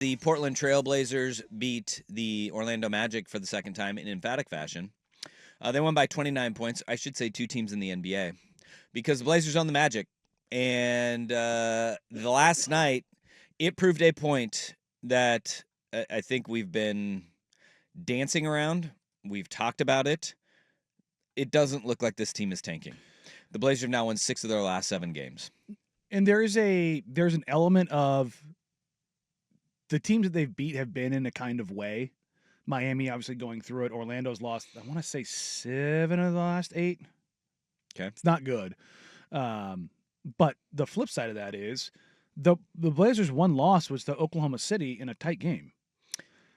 The Portland Trailblazers beat the Orlando Magic for the second time in emphatic fashion. They won by 29 points. I should say two teams in the NBA because the Blazers own the Magic. And the last night, it proved a point that I think we've been dancing around. We've talked about it. It doesn't look like this team is tanking. The Blazers have now won 6 of their last 7 games. And there's an element of the teams that they've beat have been in a kind of way. Miami obviously going through it. Orlando's lost, I want to say 7 of the last 8. Okay. It's not good. But the flip side of that is the Blazers' one loss was to Oklahoma City in a tight game.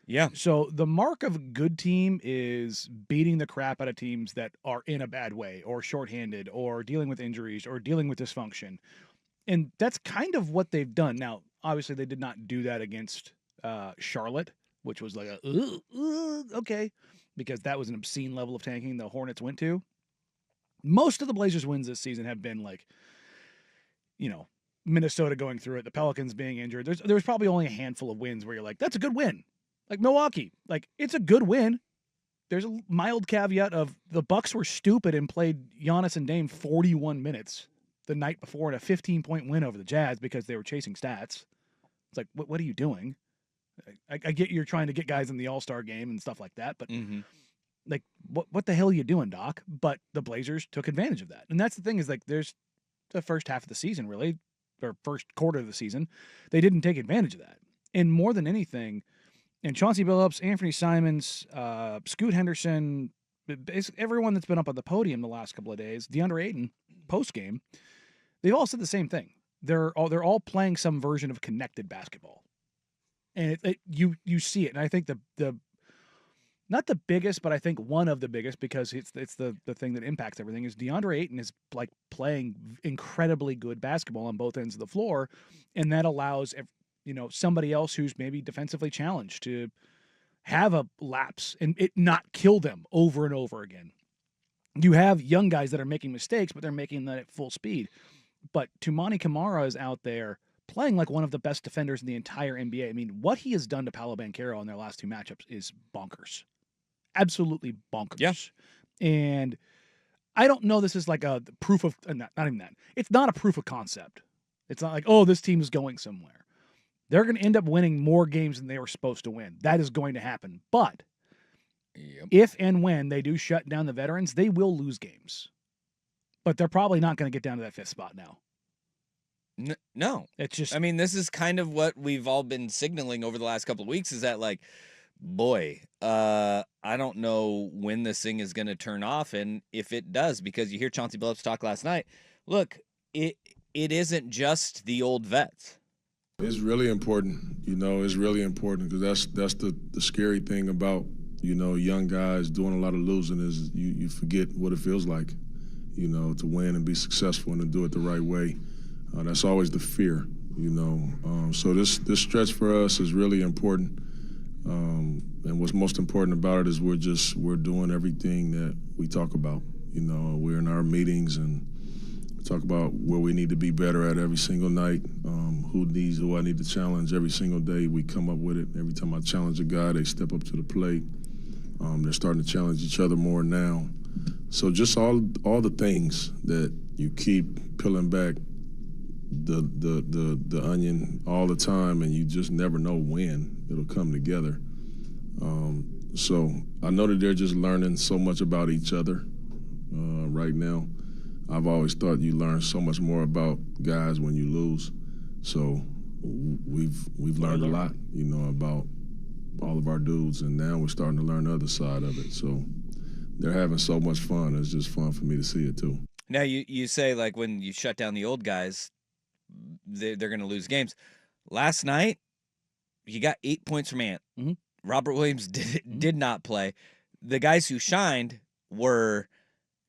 Yeah. So the mark of a good team is beating the crap out of teams that are in a bad way or shorthanded or dealing with injuries or dealing with dysfunction. And that's kind of what they've done. Now, obviously, they did not do that against Charlotte, which was like okay, because that was an obscene level of tanking the Hornets went to. Most of the Blazers' wins this season have been like, Minnesota going through it, the Pelicans being injured. There's probably only a handful of wins where you're like, that's a good win. Like Milwaukee, like it's a good win. There's a mild caveat of the Bucks were stupid and played Giannis and Dame 41 minutes the night before in a 15-point win over the Jazz because they were chasing stats. It's like, what are you doing? I get you're trying to get guys in the All-Star game and stuff like that, but like, what the hell are you doing, Doc? But the Blazers took advantage of that. And that's the thing is, like, there's the first half of the season, really, or first quarter of the season, they didn't take advantage of that. And more than anything, and Chauncey Billups, Anthony Simons, Scoot Henderson, basically everyone that's been up on the podium the last couple of days, DeAndre Ayton, post-game, they've all said the same thing. They're all playing some version of connected basketball. And you see it. And I think the not the biggest, but I think one of the biggest, because it's the thing that impacts everything, is DeAndre Ayton is like playing incredibly good basketball on both ends of the floor, and that allows somebody else who's maybe defensively challenged to have a lapse and it not kill them over and over again. You have young guys that are making mistakes, but they're making that at full speed. But Toumani Camara is out there playing like one of the best defenders in the entire NBA. I mean, what he has done to Paolo Banchero in their last 2 matchups is bonkers. Absolutely bonkers. Yeah. And I don't know this is like a proof of, not even that. It's not a proof of concept. It's not like, oh, this team is going somewhere. They're going to end up winning more games than they were supposed to win. That is going to happen. But if and when they do shut down the veterans, they will lose games. But they're probably not going to get down to that 5th spot now. No. It's just, I mean, this is kind of what we've all been signaling over the last couple of weeks is that, like, boy, I don't know when this thing is going to turn off, and if it does, because you hear Chauncey Billups talk last night. Look, it isn't just the old vets. It's really important, it's really important because that's the scary thing about, young guys doing a lot of losing is you forget what it feels like, to win and be successful and to do it the right way. That's always the fear, So this stretch for us is really important. And what's most important about it is we're doing everything that we talk about. We're in our meetings and talk about where we need to be better at every single night, who I need to challenge every single day. We come up with it. Every time I challenge a guy, they step up to the plate. They're starting to challenge each other more now. So just all the things that you keep peeling back the onion all the time, and you just never know when it'll come together. So I know that they're just learning so much about each other right now. I've always thought you learn so much more about guys when you lose. So we've learned a lot, about all of our dudes, and now we're starting to learn the other side of it. So they're having so much fun. It's just fun for me to see it too. Now you say, like, when you shut down the old guys, they're going to lose games. Last night, he got 8 points from Ant. Mm-hmm. Robert Williams did not play. The guys who shined were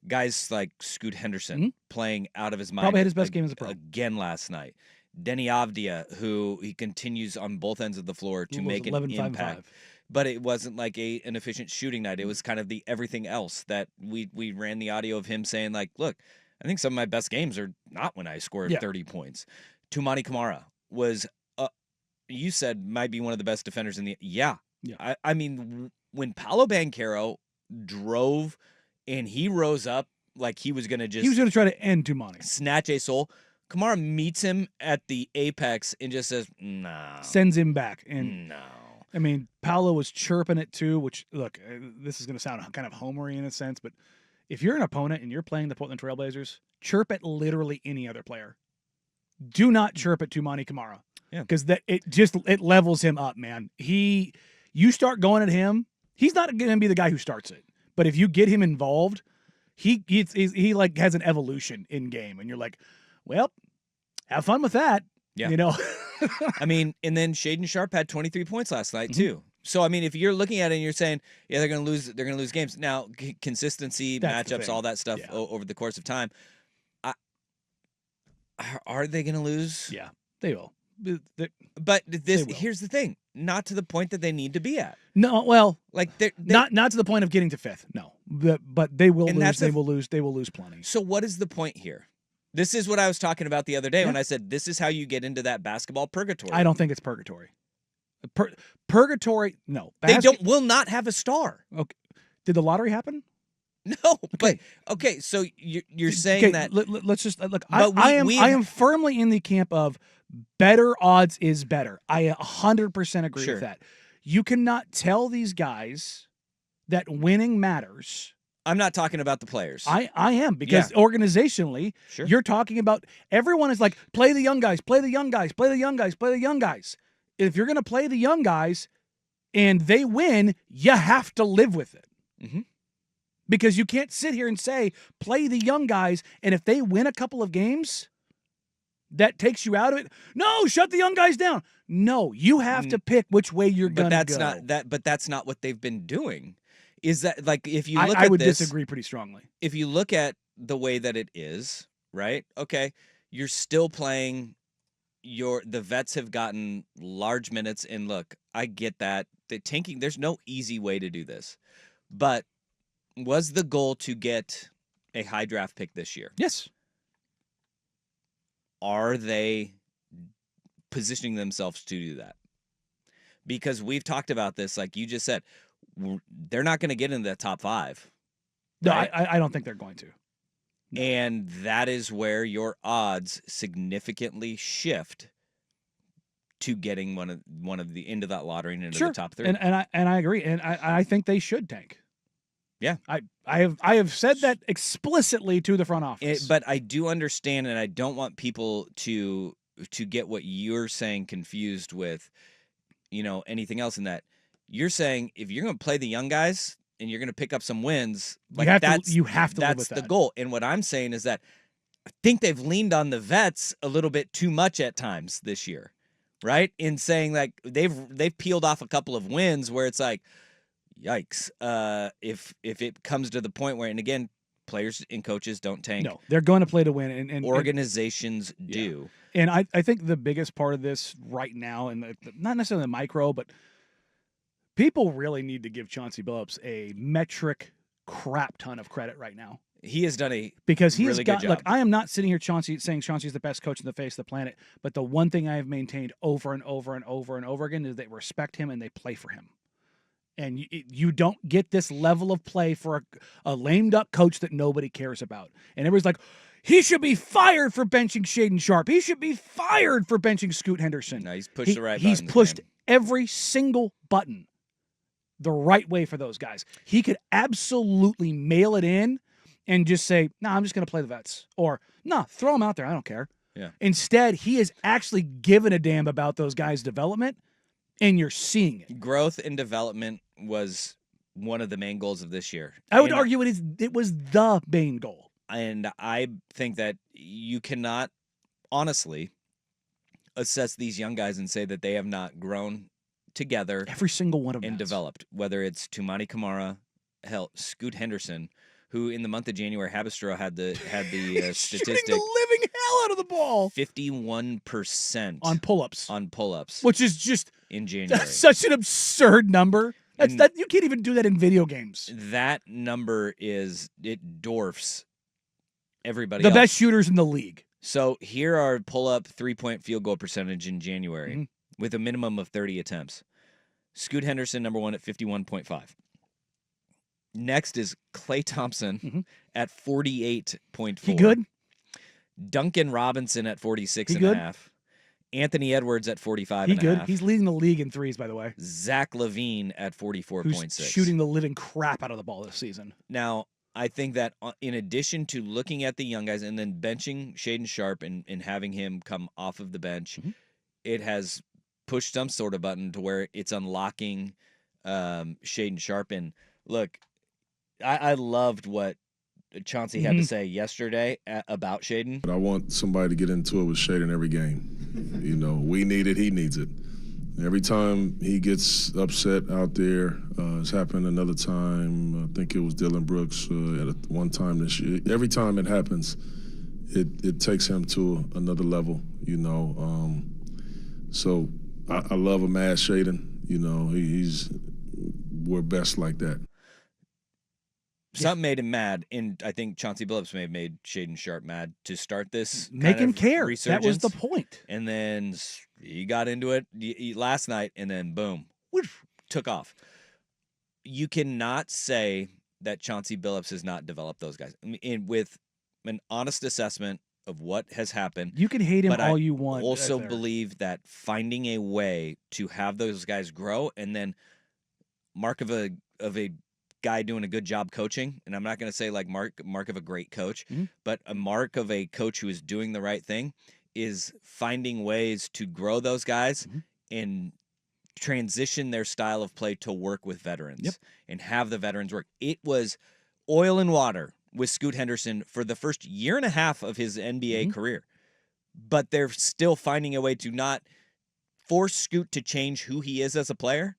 guys like Scoot Henderson playing out of his mind. Probably had his best game as a pro. Again last night. Denny Avdia, who he continues on both ends of the floor to make an impact. But it wasn't like an efficient shooting night. It was kind of the everything else that we ran the audio of him saying, like, look, I think some of my best games are not when I scored 30 points. Toumani Camara was you said might be one of the best defenders in the. Yeah. Yeah. I mean, when Paolo Banchero drove and he rose up like he was going to He was going to try to end Tumani. snatch a soul, Kamara meets him at the apex and just says, no. Sends him back. And No. I mean, Paolo was chirping it too, which, look, this is going to sound kind of homery in a sense, but if you're an opponent and you're playing the Portland Trailblazers, chirp at literally any other player. Do not chirp at Tumani Kamara. Yeah. Because it levels him up, man. You start going at him, he's not going to be the guy who starts it. But if you get him involved, he like has an evolution in game, and you're like, well, have fun with that. Yeah. You know. I mean, and then Shaden Sharp had 23 points last night too. So I mean, if you're looking at it and you're saying, yeah, they're going to lose games. Now, consistency, That's the matchups, thing. all that stuff Yeah. over the course of time. Are they going to lose? Yeah, they will. But will. here's the thing: not to the point that they need to be at. No, well, Like they're not to the point of getting to fifth. No, but they will And lose. that's They will lose. They will lose plenty. So what is the point here? This is what I was talking about the other day Yeah. when I said this is how you get into that basketball purgatory. I don't think it's purgatory. Purgatory. No, They will not have a star. Okay. Did the lottery happen? No, but okay. So you're saying Okay, that let's just look. But I we am firmly in the camp of better odds is better. I 100% agree Sure. with that. You cannot tell these guys that winning matters. I'm not talking about the players. I am, because organizationally, Sure. you're talking about everyone is like, play the young guys, play the young guys, play the young guys, play the young guys. If you're going to play the young guys and they win, you have to live with it. Mm-hmm. Because you can't sit here and say, play the young guys, and if they win a couple of games, that takes you out of it. No, shut the young guys down. No, you have to pick which way you're going to go. But that's not what they've been doing. Is that like if you look I at would this, disagree pretty strongly. if you look at the way that it is, right? Okay, you're still playing. The vets have gotten large minutes, and look, I get that. The tanking, there's no easy way to do this, but was the goal to get a high draft pick this year? Yes. Are they positioning themselves to do that? Because we've talked about this, like you just said, they're not going to get into the top 5. No, right? I don't think they're going to. No. And that is where your odds significantly shift to getting one of the into that lottery and into Sure. the top 3. And I agree. And I think they should tank. Yeah. I have said that explicitly to the front office. But I do understand, and I don't want people to get what you're saying confused with, anything else in that. You're saying if you're going to play the young guys and you're going to pick up some wins, like you have to live that's with the that. goal. And what I'm saying is that I think they've leaned on the vets a little bit too much at times this year, right? In saying like they've peeled off a couple of wins where it's like, yikes. If it comes to the point where, and again, players and coaches don't tank. No, they're going to play to win. And organizations do. And I think the biggest part of this right now, and not necessarily the micro, but people really need to give Chauncey Billups a metric crap ton of credit right now. He has done a Because he really has got, good look, job. I am not sitting here saying Chauncey's the best coach in the face of the planet, but the one thing I have maintained over and over and over and over again is they respect him and they play for him. And you don't get this level of play for a lame duck coach that nobody cares about. And everybody's like, he should be fired for benching Shaden Sharp. He should be fired for benching Scoot Henderson. No, he's pushed the right He's buttons, pushed man. every single button the right way for those guys. He could absolutely mail it in and just say, I'm just going to play the vets. Or, throw them out there. I don't care. Yeah. Instead, he has actually given a damn about those guys' development, and you're seeing it. Growth and development was one of the main goals of this year. I would And argue it was the main goal. And I think that you cannot honestly assess these young guys and say that they have not grown together Every single one of them and has. developed, whether it's Tumani Kamara, Scoot Henderson, who in the month of January, Habistro had the Shooting statistic the living hell out of the ball 51% on pull-ups, on pull-ups which is just in January. such an absurd number. And- That you can't even do that in video games. That number it dwarfs everybody The else. best shooters in the league. So here are pull-up 3-point field goal percentage in January. Mhm. with a minimum of 30 attempts. Scoot Henderson, number 1 at 51.5. Next is Klay Thompson at 48.4. He good? Duncan Robinson at 46 He and a good? half. Anthony Edwards at 45 He and a good? half. He's leading the league in threes, by the way. Zach LaVine at 44.6. Who's shooting the living crap out of the ball this season. Now, I think that in addition to looking at the young guys and then benching Shaden Sharp and having him come off of the bench, it has pushed some sort of button to where it's unlocking Shaden Sharp. And look, I loved what Chauncey had to say yesterday about Shaden. But I want somebody to get into it with Shaden every game. You know, we need it, he needs it. Every time he gets upset out there, it's happened another time. I think it was Dylan Brooks at one time this year. Every time it happens, it takes him to another level, you know. So I love a mad Shaden. You know, we're best like that. Something made him mad, and I think Chauncey Billups may have made Shaden Sharp mad to start this. Make him care. Resurgence. That was the point. And then he got into it last night, and then boom, took off. You cannot say that Chauncey Billups has not developed those guys. With an honest assessment of what has happened. You can hate him but all I you want. also believe that finding a way to have those guys grow, and then mark of a guy doing a good job coaching, and I'm not going to say like mark of a great coach, but a mark of a coach who is doing the right thing is finding ways to grow those guys and transition their style of play to work with veterans and have the veterans work. It was oil and water with Scoot Henderson for the first year and a half of his NBA career, but they're still finding a way to not force Scoot to change who he is as a player,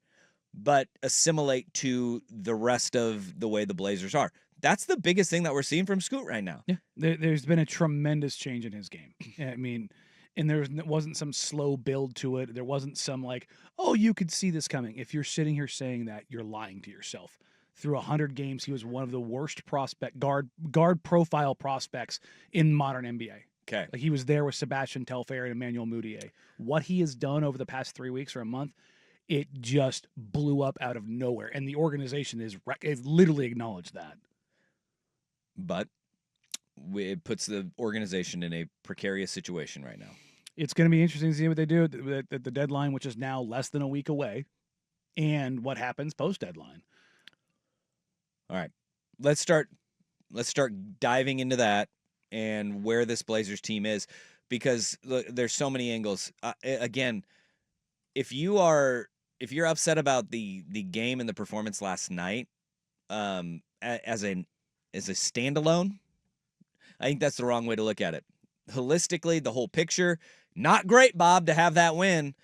but assimilate to the rest of the way the Blazers are. That's the biggest thing that we're seeing from Scoot right now. Yeah, there's been a tremendous change in his game. I mean, and there wasn't some slow build to it. There wasn't some like, oh, you could see this coming. If you're sitting here saying that, you're lying to yourself. Through 100 games, he was one of the worst guard profile prospects in modern NBA. Okay. Like he was there with Sebastian Telfair and Emmanuel Mudiay. What he has done over the past 3 weeks or a month, it just blew up out of nowhere. And the organization is literally acknowledged that. But it puts the organization in a precarious situation right now. It's going to be interesting to see what they do at the deadline, which is now less than a week away, and what happens post-deadline. All right. Let's start diving into that and where this Blazers team is, because look, there's so many angles. Again, if you're upset about the game and the performance last night, as a standalone, I think that's the wrong way to look at it. Holistically, the whole picture, not great, Bob, to have that win,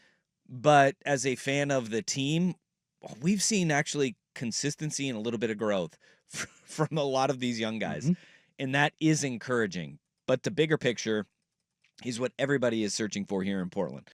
but as a fan of the team, we've seen actually consistency and a little bit of growth from a lot of these young guys, and that is encouraging. But the bigger picture is what everybody is searching for here in Portland.